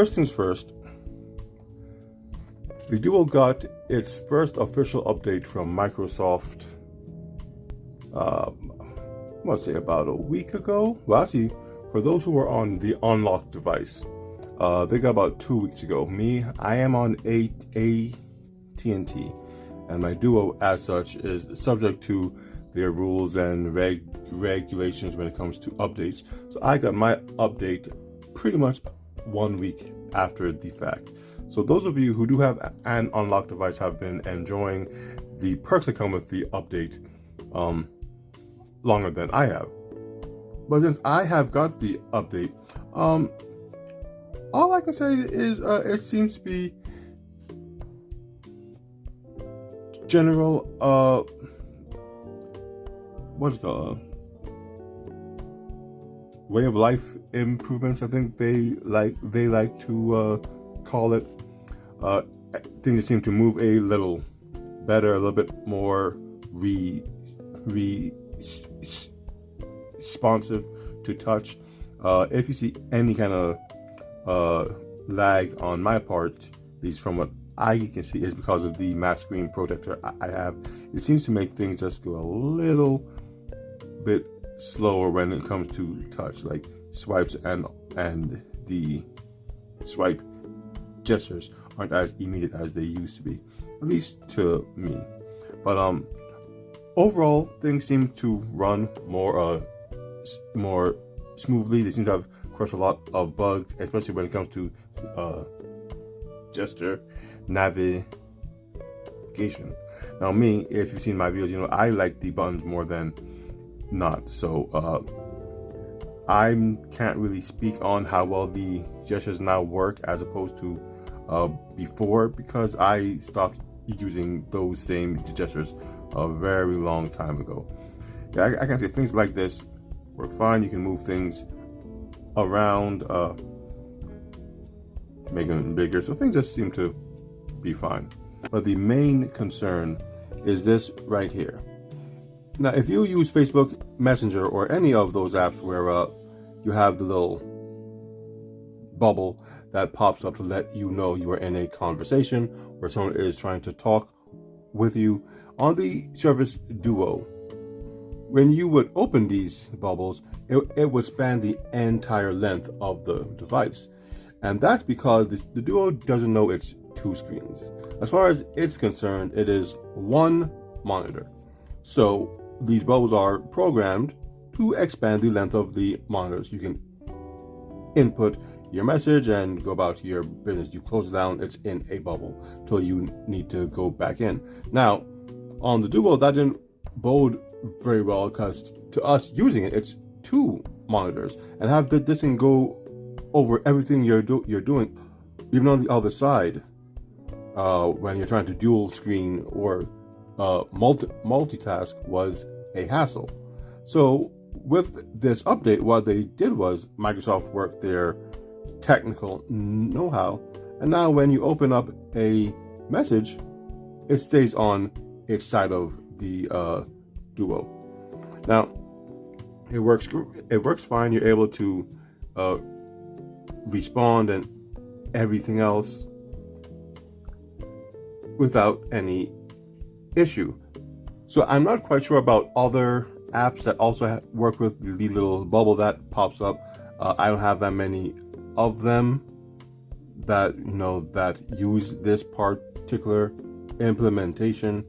first things first, the Duo got its first official update from Microsoft, let's say about a week ago. Well, actually, for those who are on the unlocked device, they got about 2 weeks ago. I am on AT&T, and my Duo, as such, is subject to their rules and regulations when it comes to updates. So I got my update pretty much 1 week after the fact. So those of you who do have an unlocked device have been enjoying the perks that come with the update longer than I have. But since I have got the update, all I can say is it seems to be general what's it called? Way of life improvements, I think they like to call it. Things seem to move a little better, a little bit more responsive to touch. If you see any kind of lag on my part, at least from what I can see, is because of the matte screen protector I have. It seems to make things just go a little bit slower when it comes to touch, like swipes and the swipe gestures aren't as immediate as they used to be, at least to me. But overall, things seem to run more smoothly. They seem to have crushed a lot of bugs, especially when it comes to gesture navigation. Now, me, if you've seen my videos, you know I like the buttons more than not. So I can't really speak on how well the gestures now work as opposed to before, because I stopped using those same gestures a very long time ago. Yeah, I can say things like this work fine. You can move things around, make them bigger, so things just seem to be fine. But the main concern is this right here. Now, if you use Facebook Messenger or any of those apps where you have the little bubble that pops up to let you know you are in a conversation where someone is trying to talk with you, on the Surface Duo, when you would open these bubbles, it would span the entire length of the device. And that's because the Duo doesn't know it's two screens. As far as it's concerned, it is one monitor. So these bubbles are programmed to expand the length of the monitors. You can input your message and go about your business. You close it down, it's in a bubble till you need to go back in. Now, on the Duo, that didn't bode very well, because to us using it, it's two monitors, and have this thing go over everything you're doing, even on the other side, when you're trying to dual screen or multitask, was a hassle. So with this update, what they did was Microsoft worked their technical know-how, and now when you open up a message, it stays on its side of the Duo. Now it works fine. You're able to respond and everything else without any issue. So I'm not quite sure about other apps that also work with the little bubble that pops up. I don't have that many of them that that use this particular implementation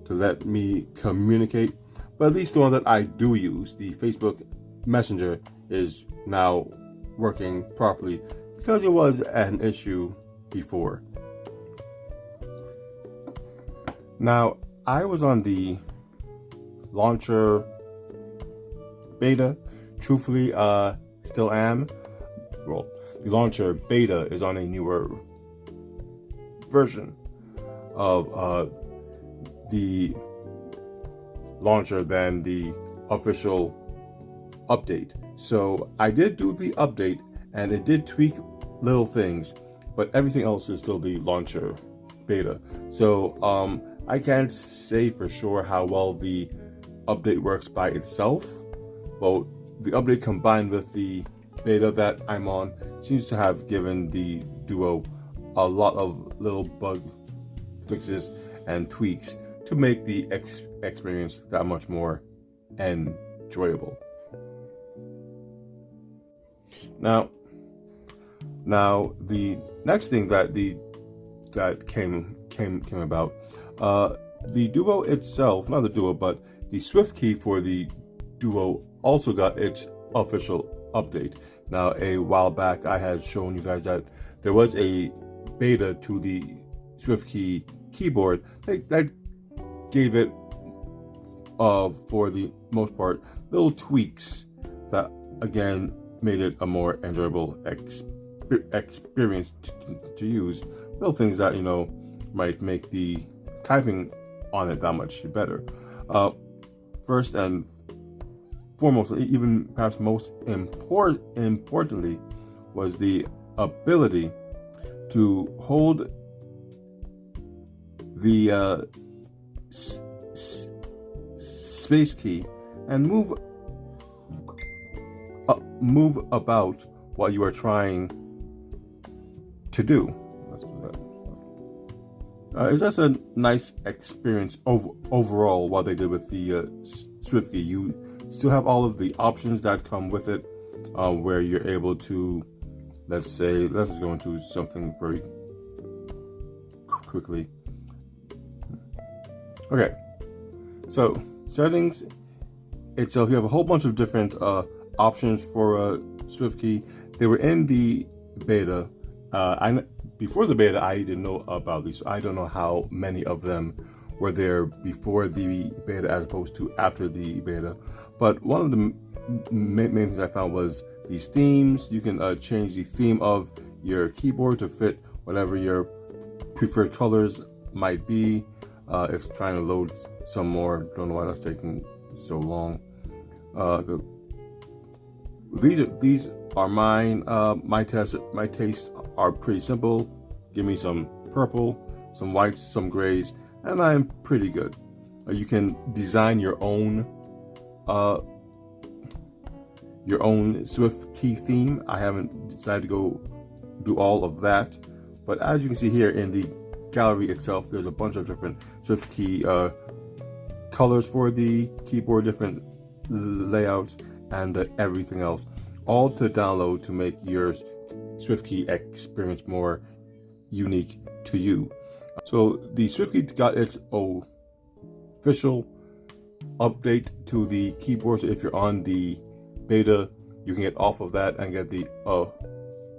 to let me communicate. But at least the one that I do use, the Facebook Messenger, is now working properly, because it was an issue before. Now, I was on the launcher beta. Truthfully, still am. Well, the launcher beta is on a newer version of the launcher than the official update. So I did do the update, and it did tweak little things, but everything else is still the launcher beta. So I can't say for sure how well the update works by itself, but the update combined with the beta that I'm on seems to have given the Duo a lot of little bug fixes and tweaks to make the experience that much more enjoyable. Now the next thing that came about, the Duo itself, not the Duo, but the SwiftKey for the Duo also got its official update. Now, a while back, I had shown you guys that there was a beta to the SwiftKey keyboard that gave it, for the most part, little tweaks that again made it a more enjoyable experience to use. Little things that, you know, might make the typing on it that much better. First and foremost, even perhaps most importantly, was the ability to hold the space key and move about what you are trying to do. Let's do that. It's just a nice experience overall. What they did with the SwiftKey, you still have all of the options that come with it, where you're able to, let's just go into something very quickly. Okay, so settings itself, you have a whole bunch of different options for SwiftKey. They were in the beta. Before the beta, I didn't know about these, so I don't know how many of them were there before the beta as opposed to after the beta. But one of the main things I found was these themes. You can change the theme of your keyboard to fit whatever your preferred colors might be. It's trying to load some more. Don't know why that's taking so long. These are mine. My tastes are pretty simple. Give me some purple, some whites, some grays, and I'm pretty good. You can design your own SwiftKey theme. I haven't decided to go do all of that, but as you can see here in the gallery itself, there's a bunch of different SwiftKey colors for the keyboard, different layouts, and everything else, all to download to make your SwiftKey experience more unique to you. So the SwiftKey got its official update to the keyboard. So if you're on the beta, you can get off of that and get the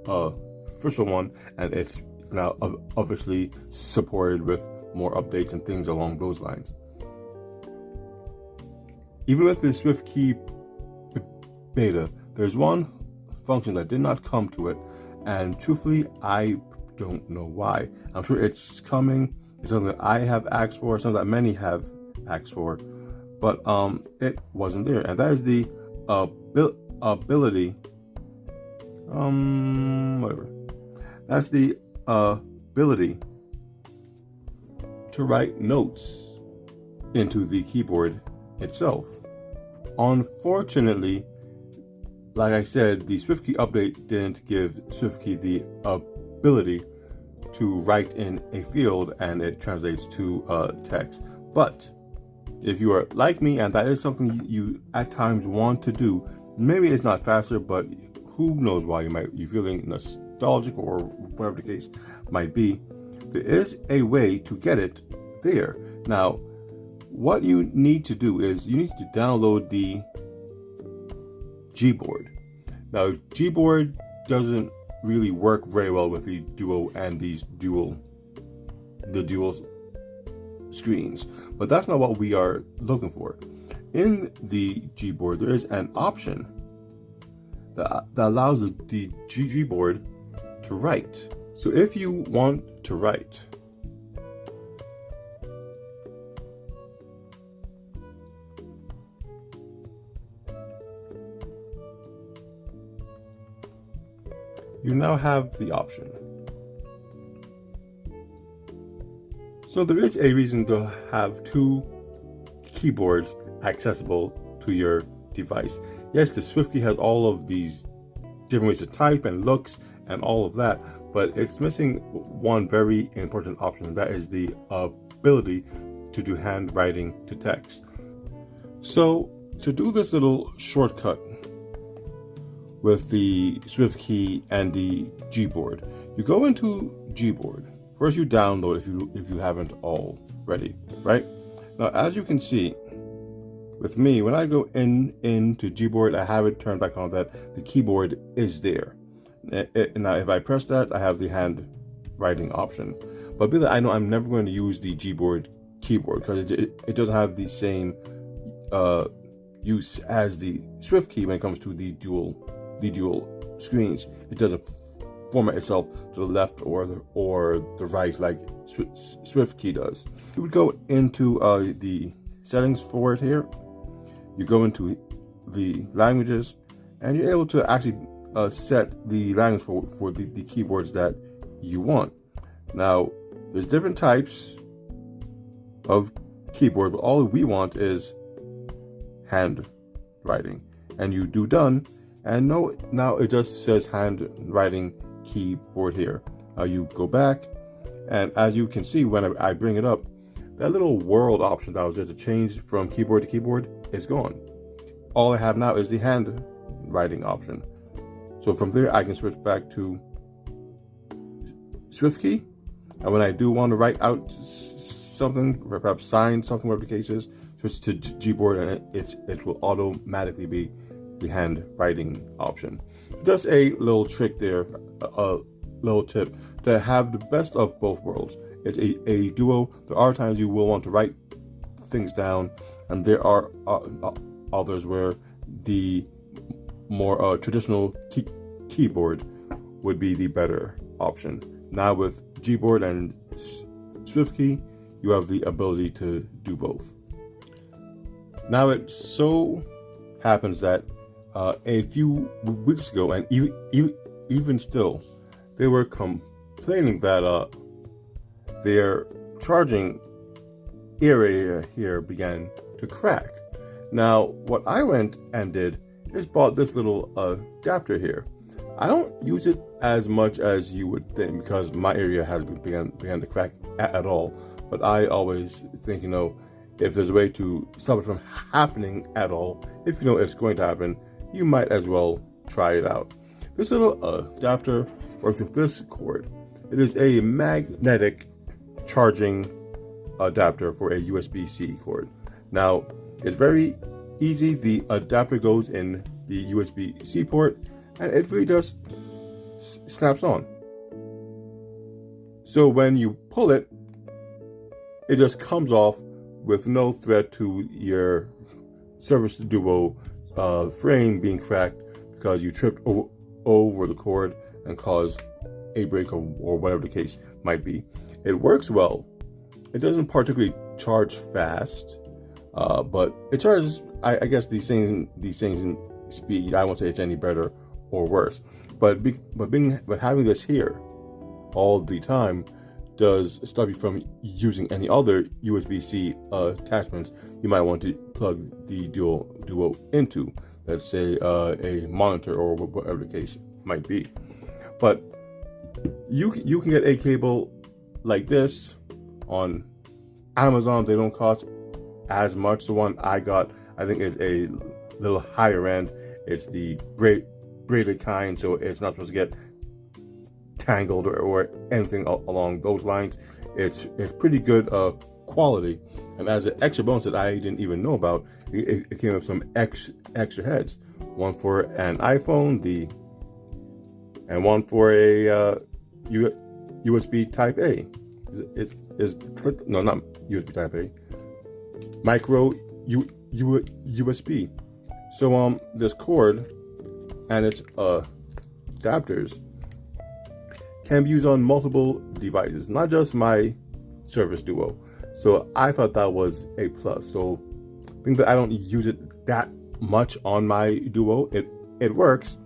official one, and it's now obviously supported with more updates and things along those lines. Even with the SwiftKey beta, there's one function that did not come to it, and truthfully, I don't know why. I'm sure it's coming. It's something that I have asked for, something that many have asked for, but it wasn't there, and that is the ability. Whatever. That's the ability to write notes into the keyboard itself. Unfortunately, like I said, the SwiftKey update didn't give SwiftKey the ability to write in a field and it translates to text. But if you are like me and that is something you at times want to do, maybe it's not faster, but who knows why you're feeling nostalgic or whatever the case might be, there is a way to get it there. Now, what you need to do is you need to download the Gboard. Now, Gboard doesn't really work very well with the Duo and these dual screens, but that's not what we are looking for. In the Gboard, there is an option that allows the Gboard to write. So if you want to write, you now have the option. So there is a reason to have two keyboards accessible to your device. Yes, the SwiftKey has all of these different ways to type and looks and all of that, but it's missing one very important option, and that is the ability to do handwriting to text. So to do this little shortcut with the SwiftKey and the Gboard, you go into Gboard. First you download if you haven't already, right? Now as you can see, with me, when I go into Gboard, I have it turned back on that the keyboard is there. Now if I press that, I have the handwriting option. But because I know I'm never going to use the Gboard keyboard because it doesn't have the same use as the SwiftKey when it comes to the dual screens. It doesn't format itself to the left or the right like SwiftKey does. You would go into the settings for it here. You go into the languages, and you're able to actually set the language for the keyboards that you want. Now, there's different types of keyboard, but all we want is handwriting. And you do done, and now it just says handwriting keyboard here. Now you go back, and as you can see when I bring it up, that little world option that was there to change from keyboard to keyboard is gone. All I have now is the handwriting option. So from there I can switch back to SwiftKey, and when I do want to write out something, perhaps sign something, whatever the case is, switch to Gboard, and it will automatically be the handwriting option. Just a little trick there, a little tip to have the best of both worlds. It's a duo. There are times you will want to write things down, and there are others where the more traditional keyboard would be the better option. Now with Gboard and SwiftKey, you have the ability to do both. Now it so happens that a few weeks ago, and even still, they were complaining that their charging area here began to crack. Now, what I went and did is bought this little adapter here. I don't use it as much as you would think because my area has began to crack at all. But I always think, if there's a way to stop it from happening at all, if you know it's going to happen, you might as well try it out. This little adapter works with this cord. It is a magnetic charging adapter for a USB-C cord. Now, it's very easy. The adapter goes in the USB-C port, and it really just snaps on. So when you pull it, it just comes off with no threat to your Surface Duo frame being cracked because you tripped over the cord and caused a break or whatever the case might be. It works well. It doesn't particularly charge fast, but it charges, I guess, these things in speed. I won't say it's any better or worse, but having this here all the time does stop you from using any other USB-C attachments you might want to plug the Duo into. Let's say a monitor or whatever the case might be. But you can get a cable like this on Amazon. They don't cost as much. The one I got, I think, is a little higher end. It's the braided kind, so it's not supposed to get tangled or anything along those lines. It's pretty good quality, and as an extra bonus that I didn't even know about, it came with some extra heads, one for an iPhone, and one for a USB Type A. No, not USB Type A, micro USB. So this cord and its adapters can be used on multiple devices, not just my Surface Duo. So I thought that was a plus. So being that I don't use it that much on my Duo, it works,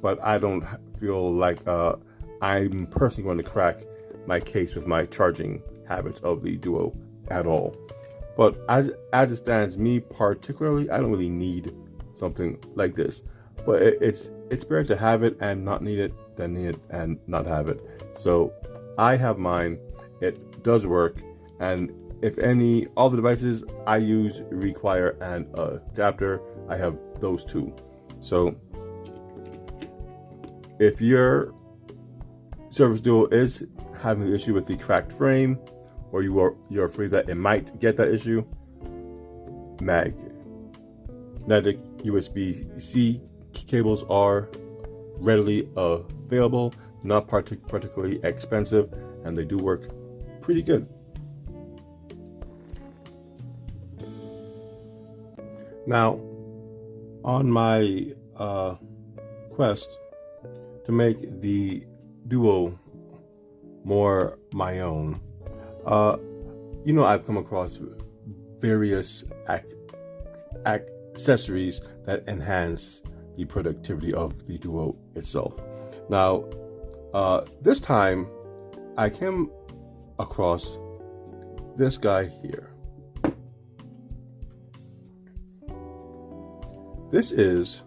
but I don't feel like I'm personally going to crack my case with my charging habits of the Duo at all. But as it stands, me particularly, I don't really need something like this. But it's it's better to have it and not need it than need it and not have it. So I have mine. It does work, and if any other devices I use require an adapter, I have those too. So if your Surface Duo is having the issue with the cracked frame, or you're afraid that it might get that issue, magnetic USB-C cables are readily available, not particularly expensive, and they do work pretty good. Now, on my quest to make the Duo more my own, I've come across various accessories that enhance the productivity of the Duo itself. Now, this time I came across this guy here. This is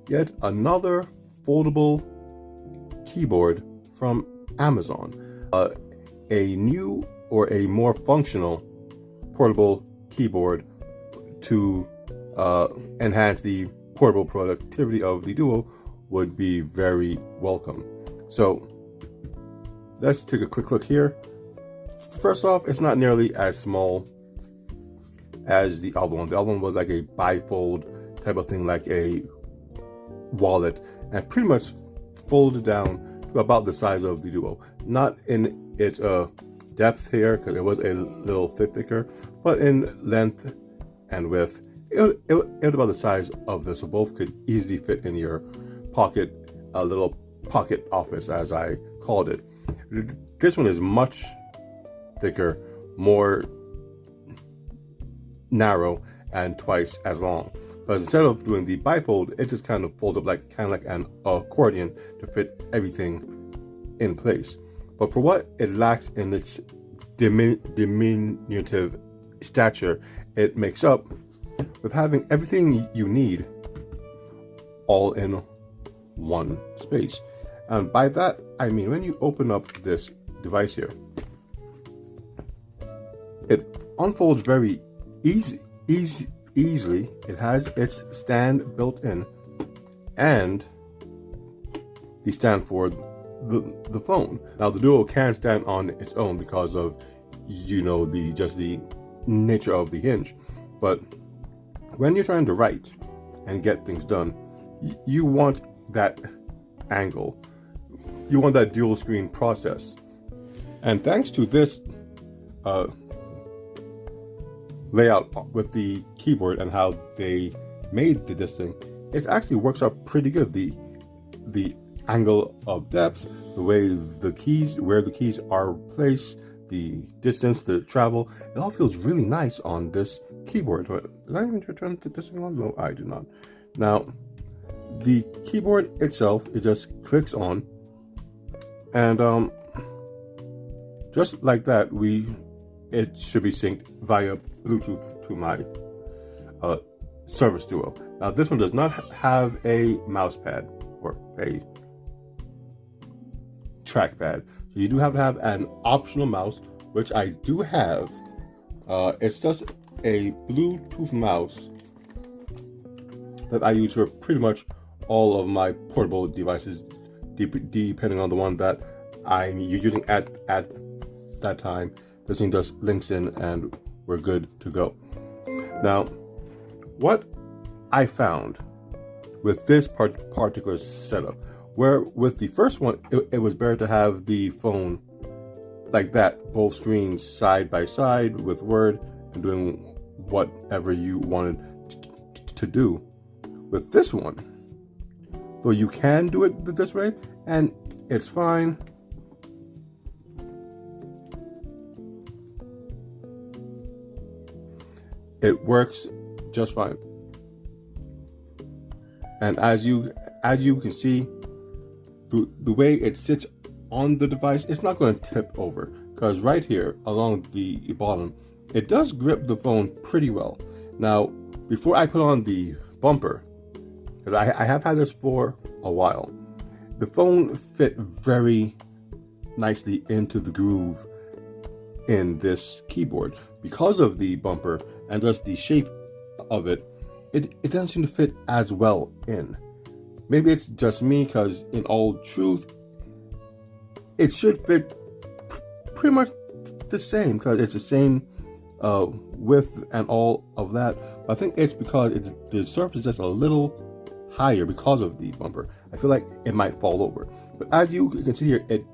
yet another foldable keyboard from Amazon. A new or a more functional portable keyboard to enhance the portable productivity of the Duo would be very welcome. So let's take a quick look here. First off, it's not nearly as small as the other one. The other one was like a bifold type of thing, like a wallet, and pretty much folded down to about the size of the Duo. Not in its depth here, because it was a little thicker, but in length and width, it was about the size of this, so both could easily fit in your pocket, a little pocket office, as I called it. This one is much thicker, more narrow, and twice as long. But instead of doing the bifold, it just kind of folds up like an accordion to fit everything in place. But for what it lacks in its diminutive stature, it makes up with having everything you need all in one space. And by that, I mean when you open up this device here, it unfolds very easily. It has its stand built in, and the stand for the phone. Now the Duo can stand on its own because of the nature of the hinge, but when you're trying to write and get things done, you want that angle, you want that dual screen process. And thanks to this layout with the keyboard and how they made this thing, it actually works out pretty good. The angle of depth, the way where the keys are placed, the distance, the travel, it all feels really nice on this keyboard. Did I even turn this thing on? No, I do not. Now, the keyboard itself, it just clicks on, and just like that, it should be synced via Bluetooth to my Surface Duo. Now, this one does not have a mouse pad or a trackpad, so you do have to have an optional mouse, which I do have. It's just a Bluetooth mouse that I use for pretty much all of my portable devices, depending on the one that I'm using at that time. This thing just links in and we're good to go. Now, what I found with this particular setup, where with the first one, it was better to have the phone like that, both screens side by side with Word and doing whatever you wanted to do. With this one, though, you can do it this way and it's fine. It works just fine. And as you can see, the way it sits on the device, it's not going to tip over, because right here along the bottom, it does grip the phone pretty well. Now, before I put on the bumper, because I have had this for a while. The phone fit very nicely into the groove in this keyboard. Because of the bumper and just the shape of it, it doesn't seem to fit as well in. Maybe it's just me, because in all truth, it should fit pretty much the same, because it's the same width and all of that. But I think it's because the surface is just a little higher because of the bumper. I feel like it might fall over. But as you can see here, it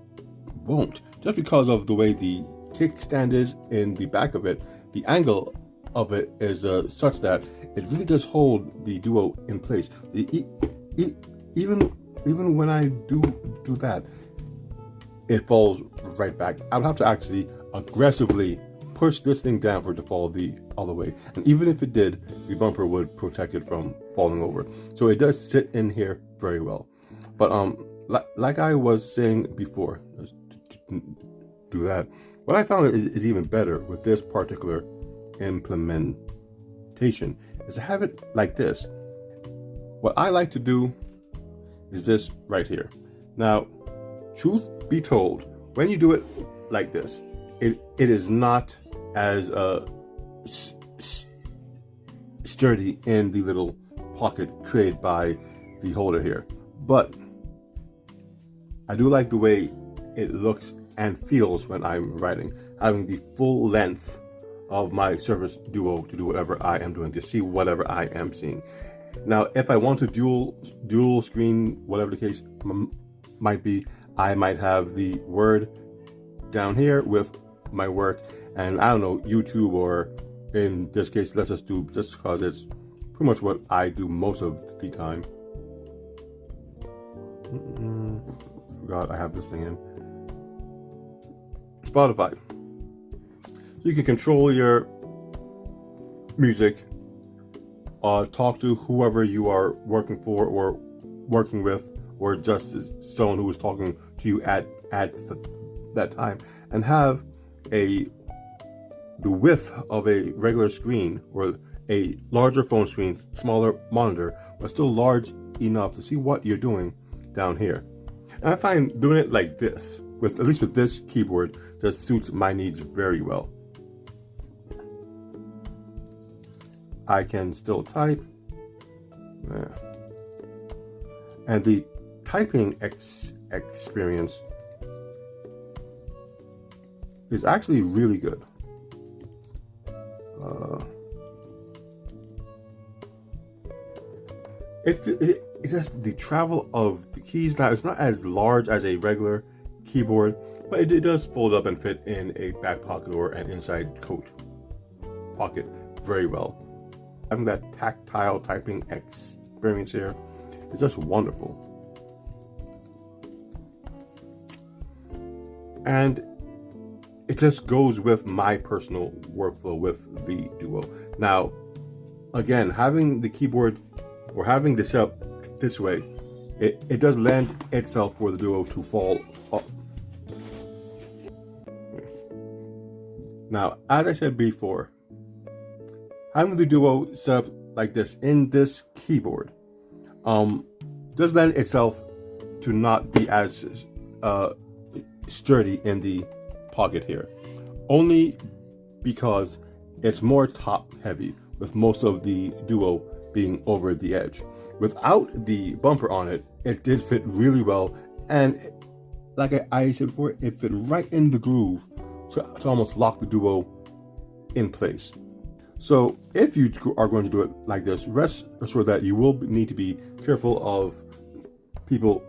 won't. Just because of the way the kickstand is in the back of it, the angle of it is such that it really does hold the Duo in place. Even when I do that, it falls right back. I would have to actually aggressively push this thing down for it to fall the other way. And even if it did, the bumper would protect it from falling over. So it does sit in here very well. But like I was saying before, let's do that. What I found is even better with this particular implementation is to have it like this. What I like to do is this right here. Now, truth be told, when you do it like this, it is not as sturdy in the little pocket created by the holder here. But I do like the way it looks and feels when I'm writing, having the full length of my Surface Duo to do whatever I am doing, to see whatever I am seeing. Now, if I want to dual screen, whatever the case might be, I might have the Word down here with my work, and I don't know, YouTube, or in this case, let's just do, just because it's pretty much what I do most of the time. Forgot I have this thing in Spotify. So you can control your music, talk to whoever you are working for or working with, or just someone who is talking to you at that time, and have the width of a regular screen, or a larger phone screen, smaller monitor, but still large enough to see what you're doing down here. And I find doing it like this, at least with this keyboard, just suits my needs very well. I can still type. Yeah. And the typing experience is actually really good. It just, the travel of the keys, now it's not as large as a regular keyboard, but it does fold up and fit in a back pocket or an inside coat pocket very well. Having that tactile typing experience here is just wonderful. And it just goes with my personal workflow with the Duo. Now, again, having the keyboard or having this up this way, it does lend itself for the Duo to fall up. Now, as I said before, having the Duo set up like this in this keyboard does lend itself to not be as sturdy in the pocket here, only because it's more top heavy, with most of the Duo being over the edge. Without the bumper on it, it did fit really well, and like I said before, it fit right in the groove to almost lock the Duo in place. So if you are going to do it like this, rest assured that you will need to be careful of people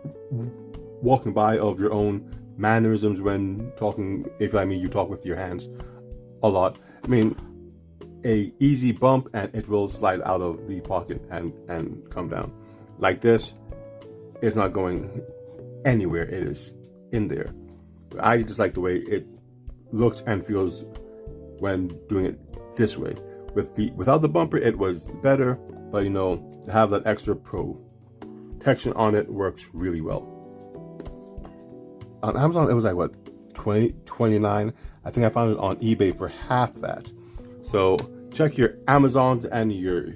walking by, of your own mannerisms when talking. If I mean you talk with your hands a lot, I mean a easy bump and it will slide out of the pocket and come down. Like this, it's not going anywhere, it is in there. I just like the way it looks and feels when doing it this way. Without the bumper, it was better, but you know, to have that extra protection on it works really well. On Amazon, it was like what, $29? I think I found it on eBay for half that. So check your Amazons and your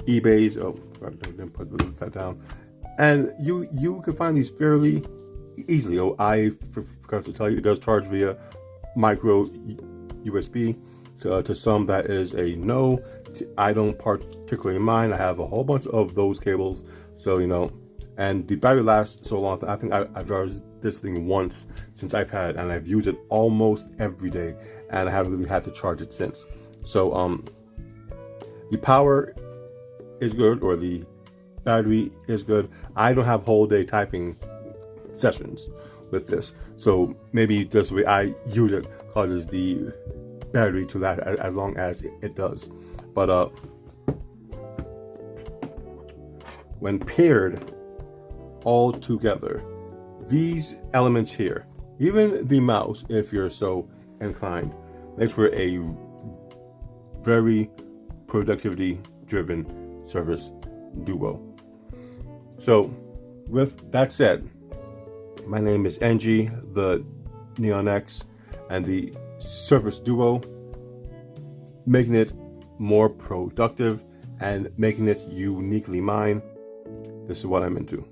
eBays. Oh, sorry, I didn't put that down. And you can find these fairly easily. Oh, I forgot to tell you, it does charge via micro USB. To some, that is a no. I don't particularly mind. I have a whole bunch of those cables, so you know. And the battery lasts so long. I think I've charged this thing once since I've had it, and I've used it almost every day, and I haven't really had to charge it since. So the power is good, or the battery is good. I don't have whole day typing sessions with this, so maybe just the way I use it causes the battery to last as long as it does. But when paired all together, these elements here, even the mouse, if you're so inclined, makes for a very productivity driven service duo. So with that said, my name is NG, the Neon X, and the Surface Duo, making it more productive and making it uniquely mine. This is what I'm into.